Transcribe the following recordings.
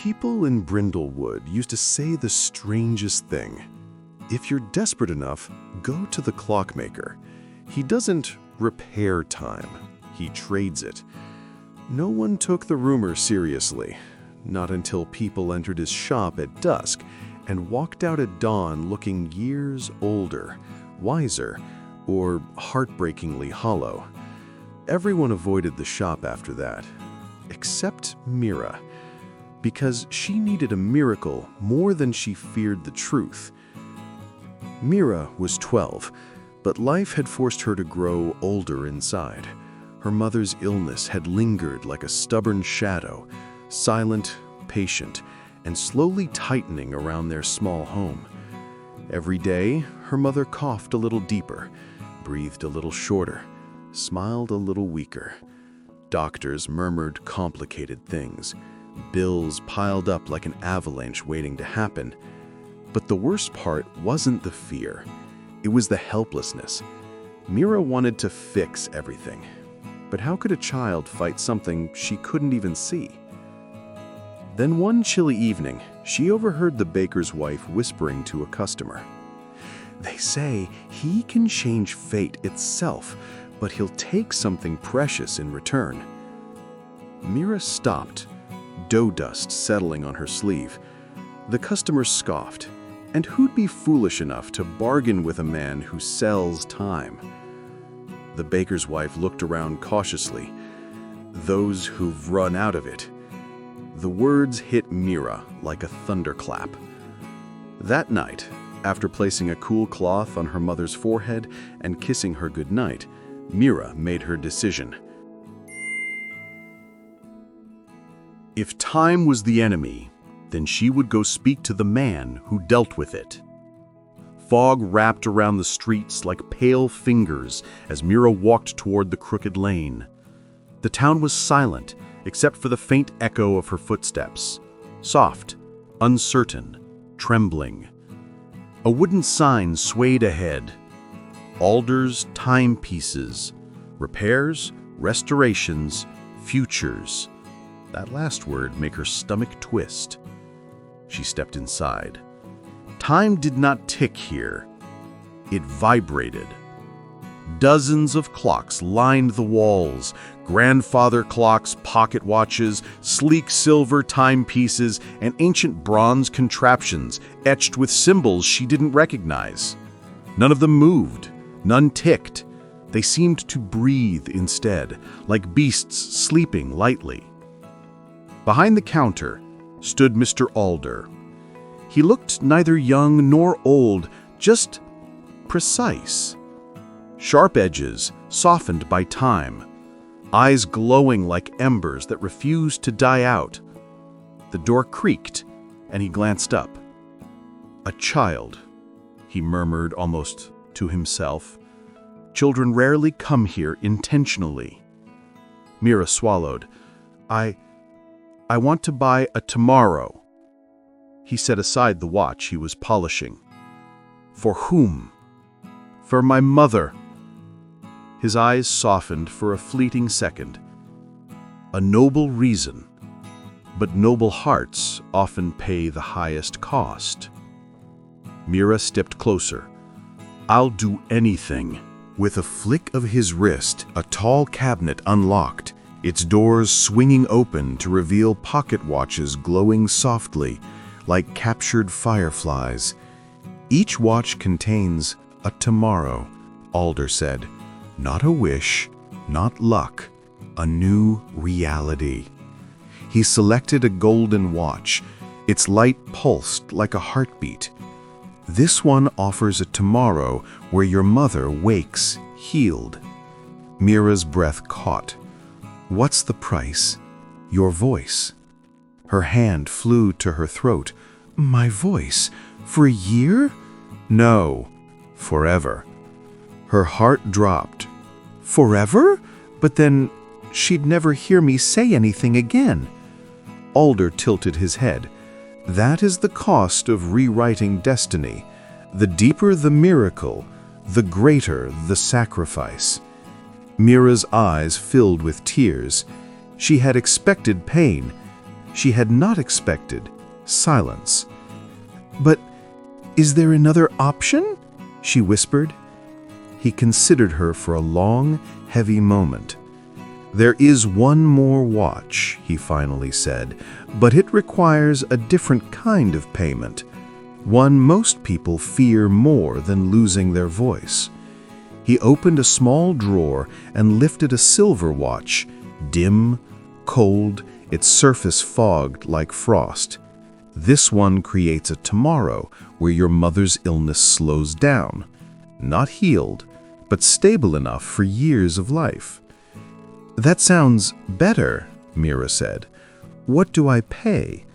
People in Brindlewood used to say the strangest thing. If you're desperate enough, go to the Clockmaker. He doesn't repair time, he trades it. No one took the rumor seriously, not until people entered his shop at dusk and walked out at dawn looking years older, wiser, or heartbreakingly hollow. Everyone avoided the shop after that, except Mira, because she needed a miracle more than she feared the truth. Mira was 12, but life had forced her to grow older inside. Her mother's illness had lingered like a stubborn shadow, silent, patient, and slowly tightening around their small home. Every day, her mother coughed a little deeper, breathed a little shorter, smiled a little weaker. Doctors murmured complicated things. Bills piled up like an avalanche waiting to happen. But the worst part wasn't the fear. It was the helplessness. Mira wanted to fix everything. But how could a child fight something she couldn't even see? Then one chilly evening, she overheard the baker's wife whispering to a customer. "They say he can change fate itself, but he'll take something precious in return." Mira stopped, dough dust settling on her sleeve. The customer scoffed, and who'd be foolish enough to bargain with a man who sells time? The baker's wife looked around cautiously. "Those who've run out of it." The words hit Mira like a thunderclap. That night, after placing a cool cloth on her mother's forehead and kissing her goodnight, Mira made her decision. If time was the enemy, then she would go speak to the man who dealt with it. Fog wrapped around the streets like pale fingers as Mira walked toward the crooked lane. The town was silent, except for the faint echo of her footsteps. Soft, uncertain, trembling. A wooden sign swayed ahead. Alder's timepieces. Repairs, restorations, futures. That last word made her stomach twist. She stepped inside. Time did not tick here. It vibrated. Dozens of clocks lined the walls. Grandfather clocks, pocket watches, sleek silver timepieces, and ancient bronze contraptions etched with symbols she didn't recognize. None of them moved. None ticked. They seemed to breathe instead, like beasts sleeping lightly. Behind the counter stood Mr. Alder. He looked neither young nor old, just precise. Sharp edges, softened by time. Eyes glowing like embers that refused to die out. The door creaked, and he glanced up. "A child," he murmured almost to himself. "Children rarely come here intentionally." Mira swallowed. I want to buy a tomorrow." He set aside the watch he was polishing. "For whom?" "For my mother." His eyes softened for a fleeting second. A noble reason, but noble hearts often pay the highest cost. Mira stepped closer. "I'll do anything." With a flick of his wrist, a tall cabinet unlocked, its doors swinging open to reveal pocket watches glowing softly, like captured fireflies. "Each watch contains a tomorrow," Alder said. "Not a wish, not luck, a new reality." He selected a golden watch. Its light pulsed like a heartbeat. "This one offers a tomorrow where your mother wakes healed." Mira's breath caught. "What's the price?" "Your voice." Her hand flew to her throat. "My voice? For a year?" "No, forever." Her heart dropped. "Forever? But then she'd never hear me say anything again." Alder tilted his head. "That is the cost of rewriting destiny. The deeper the miracle, the greater the sacrifice." Mira's eyes filled with tears. She had expected pain. she had not expected silence. "But is there another option?" she whispered. He considered her for a long, heavy moment. "There is one more watch," he finally said, "but it requires a different kind of payment, one most people fear more than losing their voice." He opened a small drawer and lifted a silver watch, dim, cold, its surface fogged like frost. "This one creates a tomorrow where your mother's illness slows down, not healed, but stable enough for years of life." "That sounds better," Mira said. "What do I pay?"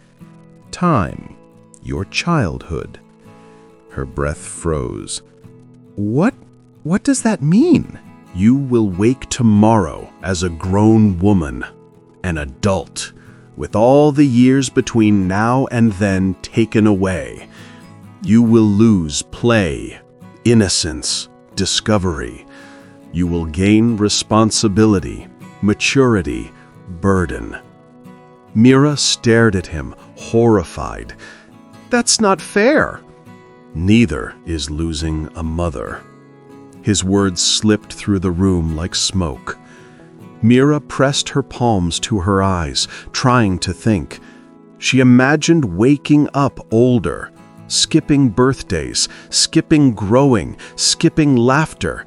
"Time, your childhood." Her breath froze. What does that mean?" "You will wake tomorrow as a grown woman, an adult, with all the years between now and then taken away. You will lose play, innocence, discovery. You will gain responsibility, maturity, burden." Mira stared at him, horrified. "That's not fair." "Neither is losing a mother." His words slipped through the room like smoke. Mira pressed her palms to her eyes, trying to think. She imagined waking up older, skipping birthdays, skipping growing, skipping laughter,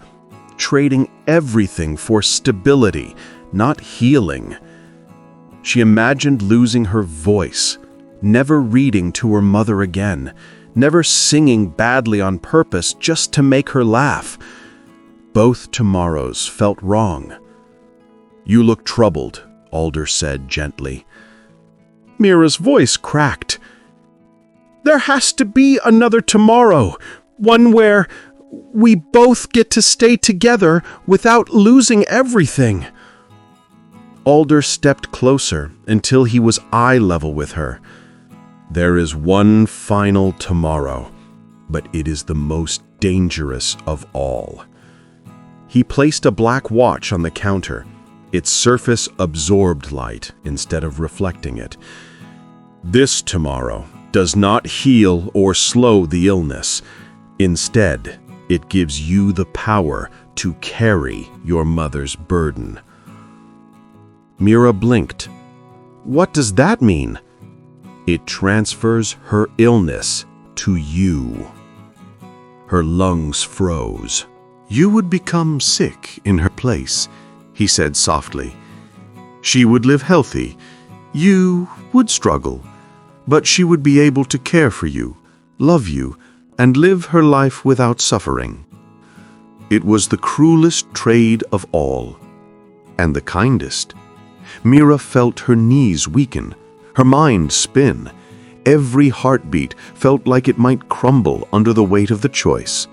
trading everything for stability, not healing. She imagined losing her voice, never reading to her mother again, never singing badly on purpose just to make her laugh. Both tomorrows felt wrong. "You look troubled," Alder said gently. Mira's voice cracked. "There has to be another tomorrow, one where we both get to stay together without losing everything." Alder stepped closer until he was eye level with her. "There is one final tomorrow, but it is the most dangerous of all." He placed a black watch on the counter. Its surface absorbed light instead of reflecting it. "This tomorrow does not heal or slow the illness. Instead, it gives you the power to carry your mother's burden." Mira blinked. "What does that mean?" "It transfers her illness to you." Her lungs froze. "You would become sick in her place," he said softly. "She would live healthy. You would struggle, but she would be able to care for you, love you, and live her life without suffering." It was the cruelest trade of all, and the kindest. Mira felt her knees weaken, her mind spin. Every heartbeat felt like it might crumble under the weight of the choice.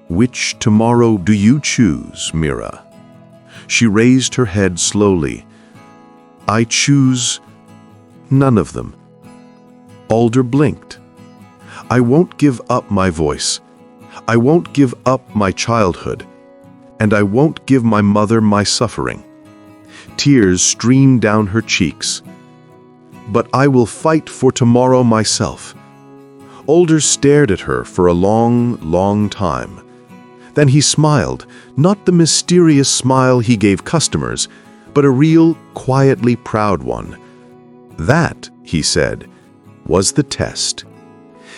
"Which tomorrow do you choose, Mira?" She raised her head slowly. "I choose none of them." Alder blinked. "I won't give up my voice. I won't give up my childhood. And I won't give my mother my suffering." Tears streamed down her cheeks. "But I will fight for tomorrow myself." Alder stared at her for a long, long time. Then he smiled, not the mysterious smile he gave customers, but a real, quietly proud one. "That," he said, "was the test."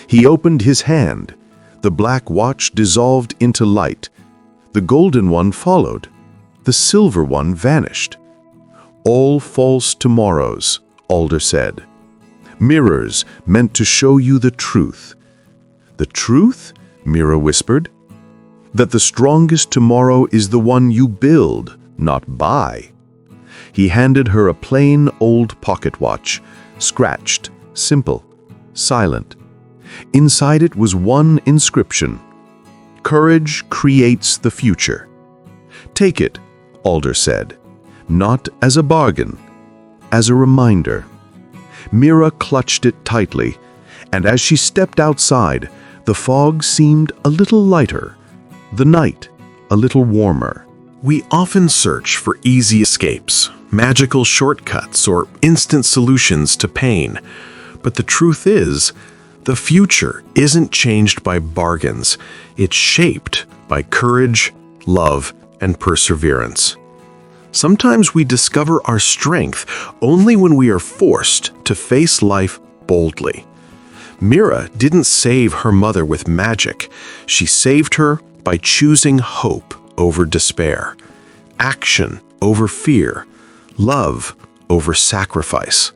He opened his hand. The black watch dissolved into light. The golden one followed. The silver one vanished. "All false tomorrows," Alder said. "Mirrors meant to show you the truth." "The truth?" Mira whispered. "That the strongest tomorrow is the one you build, not buy." He handed her a plain old pocket watch, scratched, simple, silent. Inside it was one inscription: "Courage creates the future." "Take it," Alder said, "not as a bargain, as a reminder." Mira clutched it tightly, and as she stepped outside, the fog seemed a little lighter, the night a little warmer. We often search for easy escapes, magical shortcuts, or instant solutions to pain. But the truth is, the future isn't changed by bargains. It's shaped by courage, love, and perseverance. Sometimes we discover our strength only when we are forced to face life boldly. Mira didn't save her mother with magic. She saved her by choosing hope over despair, action over fear, love over sacrifice.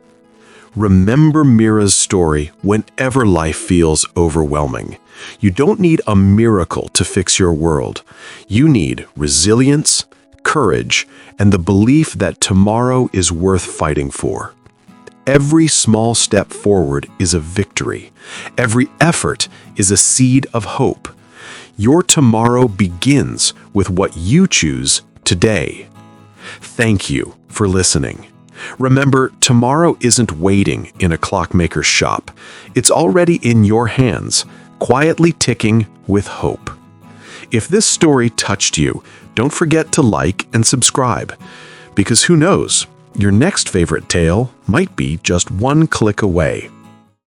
Remember Mira's story whenever life feels overwhelming. You don't need a miracle to fix your world. You need resilience, courage, and the belief that tomorrow is worth fighting for. Every small step forward is a victory. Every effort is a seed of hope. Your tomorrow begins with what you choose today. Thank you for listening. Remember, tomorrow isn't waiting in a clockmaker's shop. It's already in your hands, quietly ticking with hope. If this story touched you, don't forget to like and subscribe, because who knows, your next favorite tale might be just one click away.